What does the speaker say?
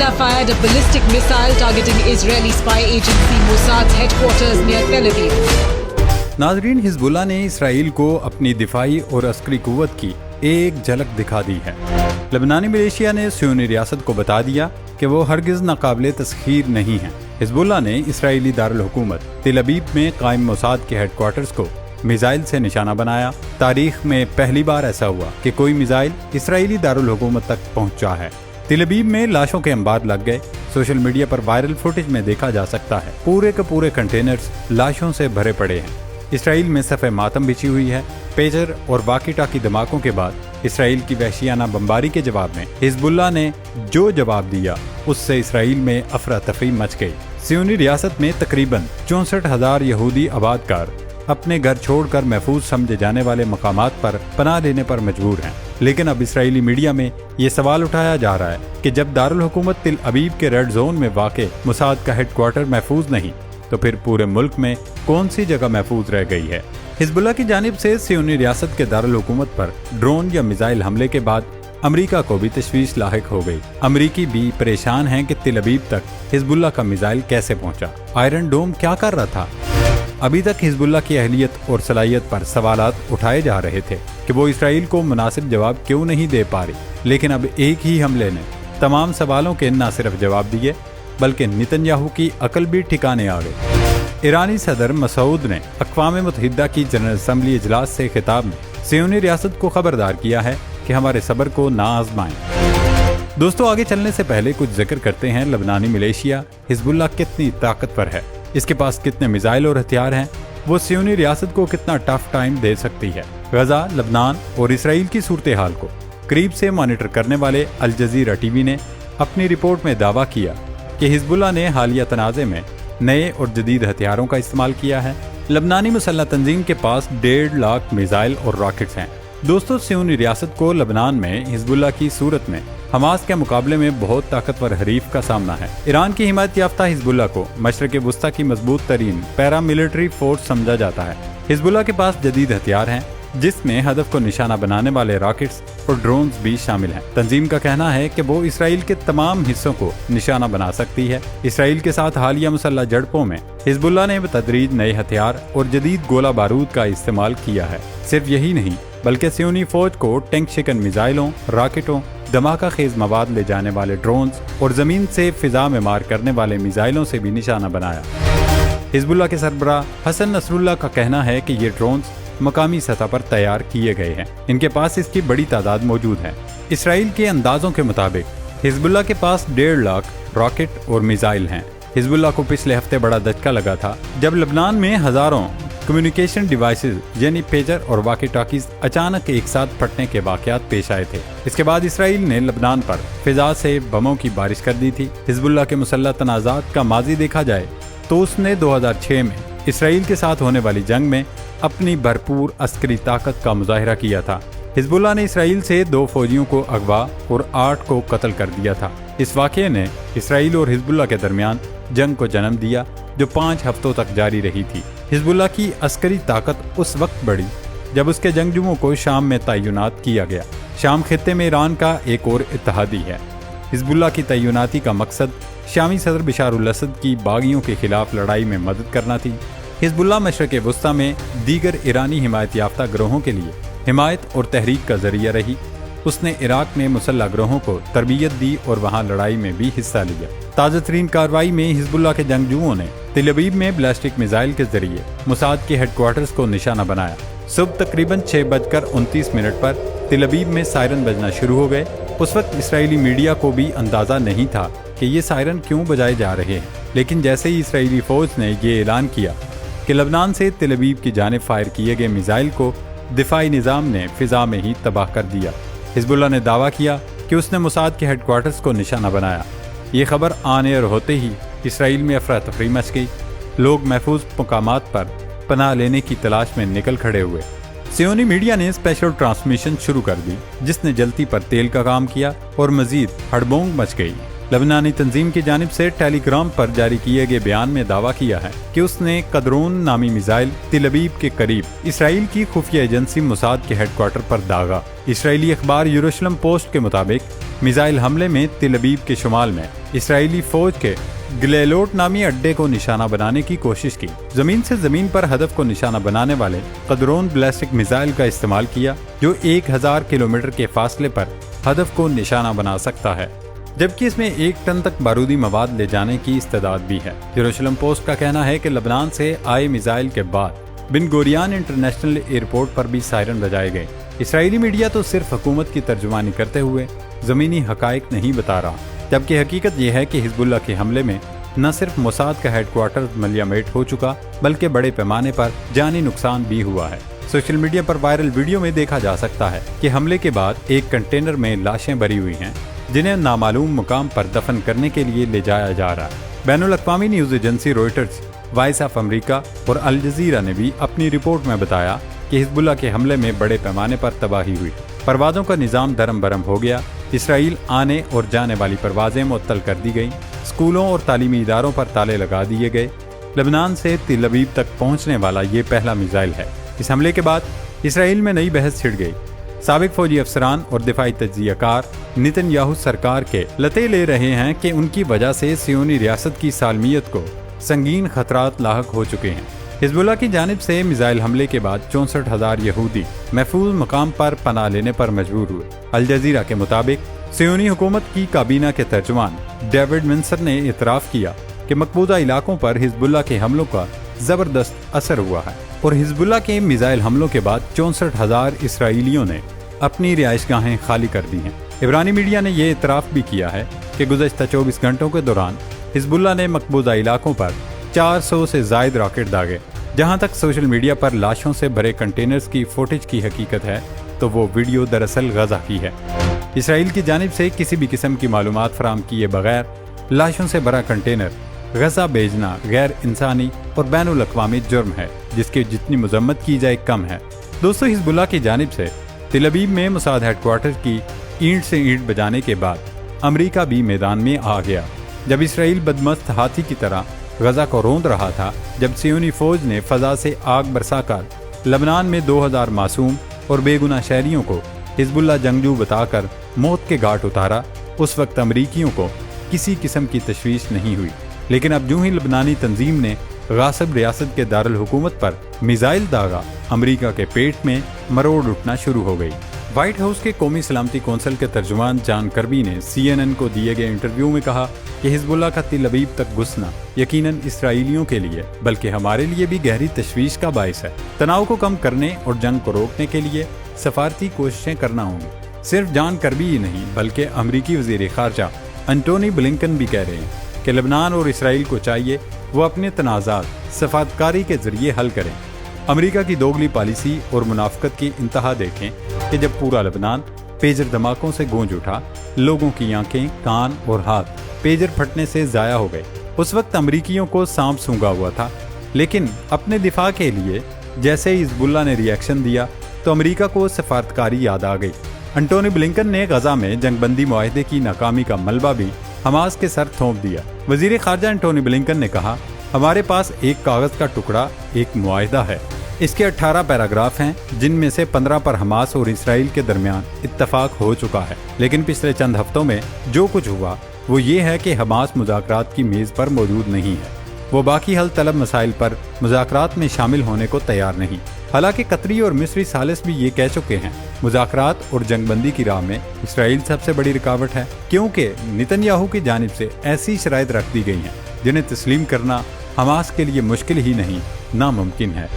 Hezbollah fired a ballistic missile targeting Israeli spy agency Mossad's headquarters near Tel Aviv. नाज़रीन, Hezbollah ने Israel को अपनी दिफाई और अस्करी कुव्वत की एक झलक दिखा दी है। लबनानी मलेशिया ने सियोनी रियासत को बता दिया कि वो हरगिज़ नाकाबिले तस्खीर नहीं है। हिजबुल्लाह ने इसराइली दारुल हुकूमत तेल अवीव में कायम मोसाद के हेडक्वार्टर्स को मिसाइल से निशाना बनाया। तारीख में पहली बार ऐसा हुआ कि कोई मिसाइल इसराइली दारुल हुकूमत तक पहुंचा है। तेल अवीव में लाशों के अंबार लग गए। सोशल मीडिया पर वायरल फुटेज में देखा जा सकता है पूरे के पूरे कंटेनर्स लाशों से भरे पड़े हैं। इसराइल में सफ़े मातम बिछी हुई है। पेजर और वाकी टाकी धमाकों के बाद इसराइल की वहशियाना बमबारी के जवाब में हिजबुल्लाह ने जो जवाब दिया उससे इसराइल में अफरा तफरी मच गई। सियोनी रियासत में तकरीबन 64,000 यहूदी आबादकार अपने घर छोड़कर महफूज समझे जाने वाले मकामात पर पनाह लेने पर मजबूर हैं। लेकिन अब इसराइली मीडिया में ये सवाल उठाया जा रहा है कि जब दारुल हुकूमत तेल अवीव के रेड जोन में वाक़े मोसाद का हेडक्वार्टर महफूज नहीं, तो फिर पूरे मुल्क में कौन सी जगह महफूज रह गई है। हिजबुल्लाह की जानिब से सियोनी रियासत के दारुल हुकूमत पर ड्रोन या मिसाइल हमले के बाद अमेरिका को भी तशवीश लाहिक हो गई। अमेरिकी भी परेशान हैं कि तेल अवीव तक हिजबुल्लाह का मिसाइल कैसे पहुंचा, आयरन डोम क्या कर रहा था। अभी तक हिजबुल्लाह की अहलियत और सलाहियत पर सवालात उठाए जा रहे थे कि वो इसराइल को मुनासिब जवाब क्यों नहीं दे पा रही। लेकिन अब एक ही हमले ने तमाम सवालों के न सिर्फ जवाब दिए बल्कि नेतन्याहू की अकल भी ठिकाने आ गई। ईरानी सदर मसूद ने अक़वाम मुत्तहिदा की जनरल असम्बली इजलास से खिताब में सियोनी रियासत को खबरदार किया है कि हमारे सब्र को ना आजमाएं। दोस्तों, आगे चलने से पहले कुछ जिक्र करते हैं लबनानी मलेशिया हिजबुल्लाह कितनी ताकतवर है, इसके पास कितने मिसाइल और हथियार हैं, वो सियोनी रियासत को कितना टफ टाइम दे सकती है। गजा, लबनान और इसराइल की सूरत हाल को करीब से मॉनिटर करने वाले अल जज़ीरा टीवी ने अपनी रिपोर्ट में दावा किया कि हिजबुल्लाह ने हालिया तनाज़े में नए और जदीद हथियारों का इस्तेमाल किया है। लबनानी मुसल्लह तंजीम के पास 1.5 लाख मिसाइल और रॉकेट्स हैं। दोस्तों, सियोनी रियासत को लबनान में हिजबुल्लाह की सूरत में हमास के मुकाबले में बहुत ताकतवर हरीफ का सामना है। ईरान की हिमायत याफ्ता हिजबुल्लाह को मशरक़ वुस्ता की मजबूत तरीन पैरा मिलिट्री फोर्स समझा जाता है। हिजबुल्लाह के पास जदीद हथियार हैं जिसमें हदफ को निशाना बनाने वाले रॉकेट्स और ड्रोन्स भी शामिल हैं। तंजीम का कहना है कि वो इसराइल के तमाम हिस्सों को निशाना बना सकती है। इसराइल के साथ हालिया मुसल्लह झड़पों में हिजबुल्लाह ने बतदरीज नए हथियार और जदीद गोला बारूद का इस्तेमाल किया है। सिर्फ यही नहीं बल्कि सियोनी फौज को टैंक शिकन मिसाइलों, रॉकेटों, धमाका खेज मवाद ले जाने वाले ड्रोन्स और जमीन से फिजा में मार करने वाले मिसाइलों से भी निशाना बनाया। हिजबुल्लाह के सरबराह हसन नसरुल्लाह का कहना है कि ये ड्रोन्स मकामी सतह पर तैयार किए गए हैं। इनके पास इसकी बड़ी तादाद मौजूद है। इसराइल के अंदाजों के मुताबिक हिजबुल्लाह के पास 1.5 लाख रॉकेट और मिसाइल हैं। हिजबुल्लाह को पिछले हफ्ते बड़ा धक्का लगा था जब लबनान में हजारों कम्युनिकेशन डिवाइसेज यानी पेजर और वाकी टॉकीज अचानक एक साथ फटने के वाकयात पेश आए थे। इसके बाद इसराइल ने लबनान पर फिजा से बमों की बारिश कर दी थी। हिजबुल्लाह के मुसल्लह तनाज़ात का माजी देखा जाए तो उसने 2006 में इसराइल के साथ होने वाली जंग में अपनी भरपूर अस्करी ताकत का मुजाहिरा किया था। हिजबुल्लाह ने इसराइल से 2 फौजियों को अगवा और 8 को कत्ल कर दिया था। इस वाक़ये ने इसराइल और हिजबुल्लाह के दरमियान जंग को जन्म दिया जो 5 हफ्तों तक जारी रही थी। हिजबुल्लाह की अस्करी ताकत उस वक्त बढ़ी जब उसके जंगजुओं को शाम में तैनात किया गया। शाम खित्ते में ईरान का एक और इत्तेहादी है। हिजबुल्लाह की तैनाती का मकसद शामी सदर बशारुल असद की बागियों के खिलाफ लड़ाई में मदद करना थी। हिजबुल्लाह मशरक़ वुस्ता में दीगर ईरानी हिमायत याफ्ता ग्रोहों के लिए हिमायत और तहरीक का जरिया रही। उसने इराक में मुसल्लह ग्रोहों को तरबियत दी और वहां लड़ाई में भी हिस्सा लिया। ताज़ा तरीन कार्रवाई में हिजबुल्लाह के जंगजुओं ने तेल अवीव में बैलिस्टिक मिसाइल के जरिए मोसाद के हेडक्वार्टर्स को निशाना बनाया। सुबह तकरीबन 6:29 पर तेल अवीव में सायरन बजना शुरू हो गए। उस वक्त इसराइली मीडिया को भी अंदाजा नहीं था कि ये सायरन क्यों बजाए जा रहे हैं। लेकिन जैसे ही इसराइली फौज ने ये ऐलान किया कि लबनान से तेल अवीव की जानिब फायर किए गए मिसाइल को दिफाई निज़ाम ने फिजा में ही तबाह कर दिया। हिजबुल्लाह ने दावा किया कि उसने मोसाद के हेडक्वार्टर्स को निशाना बनाया। ये खबर ऑन एयर होते ही इसराइल में अफरा तफरी मच गई। लोग महफूज मकामात पर पनाह लेने की तलाश में निकल खड़े हुए। सियोनी मीडिया ने स्पेशल ट्रांसमिशन शुरू कर दी जिसने जल्दी पर तेल का काम किया और मजीद हड़बोंग मच गई। लबनानी तंजीम की जानिब से टेलीग्राम पर जारी किए गए बयान में दावा किया है कि उसने कदरून नामी मिसाइल तेल अवीव के करीब इसराइल की खुफिया एजेंसी मोसाद के हेडक्वार्टर पर दागा। इसराइली अखबार यरूशलेम पोस्ट के मुताबिक میزائل حملے میں تل ابیب کے شمال میں اسرائیلی فوج کے گلیلوٹ نامی اڈے کو نشانہ بنانے کی کوشش کی۔ زمین سے زمین پر ہدف کو نشانہ بنانے والے قدرون بیلسٹک میزائل کا استعمال کیا، جو 1000 کلومیٹر کے فاصلے پر ہدف کو نشانہ بنا سکتا ہے، جبکہ اس میں 1 ٹن تک بارودی مواد لے جانے کی استعداد بھی ہے۔ یروشلم پوسٹ کا کہنا ہے کہ لبنان سے آئے میزائل کے بعد بن گوریان انٹرنیشنل ایئرپورٹ پر بھی سائرن بجائے گئے۔ اسرائیلی میڈیا تو صرف حکومت کی ترجمانی کرتے ہوئے زمینی حقائق نہیں بتا رہا، جبکہ حقیقت یہ ہے کہ حزب اللہ کے حملے میں نہ صرف موساد کا ہیڈ کوارٹر ملیامیٹ ہو چکا، بلکہ بڑے پیمانے پر جانی نقصان بھی ہوا ہے۔ سوشل میڈیا پر وائرل ویڈیو میں دیکھا جا سکتا ہے کہ حملے کے بعد ایک کنٹینر میں لاشیں بھری ہوئی ہیں، جنہیں نامعلوم مقام پر دفن کرنے کے لیے لے جایا جا رہا ہے۔ بین الاقوامی news agency Reuters, Voice of America اور الجزیرہ نے بھی اپنی رپورٹ میں بتایا کہ حزب اللہ کے حملے میں بڑے پیمانے پر تباہی ہوئی، پروازوں کا نظام درم برم ہو گیا، اسرائیل آنے اور جانے والی پروازیں معطل کر دی گئیں، اسکولوں اور تعلیمی اداروں پر تالے لگا دیے گئے۔ لبنان سے تل ابیب تک پہنچنے والا یہ پہلا میزائل ہے۔ اس حملے کے بعد اسرائیل میں نئی بحث چھڑ گئی۔ سابق فوجی افسران اور دفاعی تجزیہ کار نتن یاہو سرکار کے لتے لے رہے ہیں کہ ان کی وجہ سے صہیونی ریاست کی سالمیت کو سنگین خطرات لاحق ہو چکے ہیں۔ حزب اللہ کی جانب سے میزائل حملے کے بعد 64,000 یہودی محفوظ مقام پر پناہ لینے پر مجبور ہوئے۔ الجزیرہ کے مطابق صہیونی حکومت کی کابینہ کے ترجمان ڈیوڈ منسر نے اعتراف کیا کہ مقبوضہ علاقوں پر حزب اللہ کے حملوں کا زبردست اثر ہوا ہے، اور حزب اللہ کے میزائل حملوں کے بعد 64,000 اسرائیلیوں نے اپنی رہائش گاہیں خالی کر دی ہیں۔ عبرانی میڈیا نے یہ اعتراف بھی کیا ہے کہ گزشتہ 24 گھنٹوں کے دوران حزب اللہ نے مقبوضہ علاقوں پر 400 سے زائد راکٹ داغے۔ جہاں تک سوشل میڈیا پر لاشوں سے بھرے کنٹینرز کی فوٹیج کی حقیقت ہے، تو وہ ویڈیو دراصل غزہ کی ہے۔ اسرائیل کی جانب سے کسی بھی قسم کی معلومات فراہم کیے بغیر لاشوں سے بھرا کنٹینر غزہ بھیجنا غیر انسانی اور بین الاقوامی جرم ہے، جس کی جتنی مذمت کی جائے کم ہے۔ دوستو، حزب اللہ کی جانب سے تل ابیب میں موساد ہیڈ کوارٹر کی اینٹ سے اینٹ بجانے کے بعد امریکہ بھی میدان میں آ گیا۔ جب اسرائیل بدمست ہاتھی کی طرح غزہ کو روند رہا تھا، جب صہیونی فوج نے فضا سے آگ برسا کر لبنان میں 2000 معصوم اور بے گناہ شہریوں کو حزب اللہ جنگجو بتا کر موت کے گھاٹ اتارا، اس وقت امریکیوں کو کسی قسم کی تشویش نہیں ہوئی۔ لیکن اب جو ہی لبنانی تنظیم نے غاصب ریاست کے دارالحکومت پر میزائل داغا، امریکہ کے پیٹ میں مروڑ اٹھنا شروع ہو گئی۔ وائٹ ہاؤس کے قومی سلامتی کونسل کے ترجمان جان کربی نے CNN کو دیے گئے انٹرویو میں کہا کہ حزب اللہ کا تل ابیب تک گھسنا یقیناً اسرائیلیوں کے لیے بلکہ ہمارے لیے بھی گہری تشویش کا باعث ہے۔ تناؤ کو کم کرنے اور جنگ کو روکنے کے لیے سفارتی کوششیں کرنا ہوں گی۔ صرف جان کربی ہی نہیں بلکہ امریکی وزیر خارجہ انٹونی بلنکن بھی کہہ رہے ہیں کہ لبنان اور اسرائیل کو چاہیے وہ اپنے تنازعات سفارتکاری کے ذریعے حل کریں۔ امریکہ کی دوگلی پالیسی اور منافقت کی انتہا دیکھیں کہ جب پورا لبنان پیجر دھماکوں سے گونج اٹھا، لوگوں کی آنکھیں، کان اور ہاتھ پیجر پھٹنے سے ضائع ہو گئے، اس وقت امریکیوں کو سانپ سونگا ہوا تھا۔ لیکن اپنے دفاع کے لیے جیسے ہی حزب اللہ نے ری ایکشن دیا تو امریکہ کو سفارتکاری یاد آ گئی۔ انٹونی بلنکن نے غزہ میں جنگ بندی معاہدے کی ناکامی کا ملبہ بھی حماس کے سر تھونپ دیا۔ وزیر خارجہ انٹونی بلنکن نے کہا، ہمارے پاس ایک کاغذ کا ٹکڑا، ایک معاہدہ ہے۔ اس کے 18 پیراگراف ہیں، جن میں سے 15 پر حماس اور اسرائیل کے درمیان اتفاق ہو چکا ہے۔ لیکن پچھلے چند ہفتوں میں جو کچھ ہوا وہ یہ ہے کہ حماس مذاکرات کی میز پر موجود نہیں ہے۔ وہ باقی حل طلب مسائل پر مذاکرات میں شامل ہونے کو تیار نہیں۔ حالانکہ قطری اور مصری ثالث بھی یہ کہہ چکے ہیں، مذاکرات اور جنگ بندی کی راہ میں اسرائیل سب سے بڑی رکاوٹ ہے، کیونکہ نتن یاہو کی جانب سے ایسی شرائط رکھ دی گئی ہیں جنہیں تسلیم کرنا حماس کے لیے مشکل ہی نہیں، ناممکن ہے۔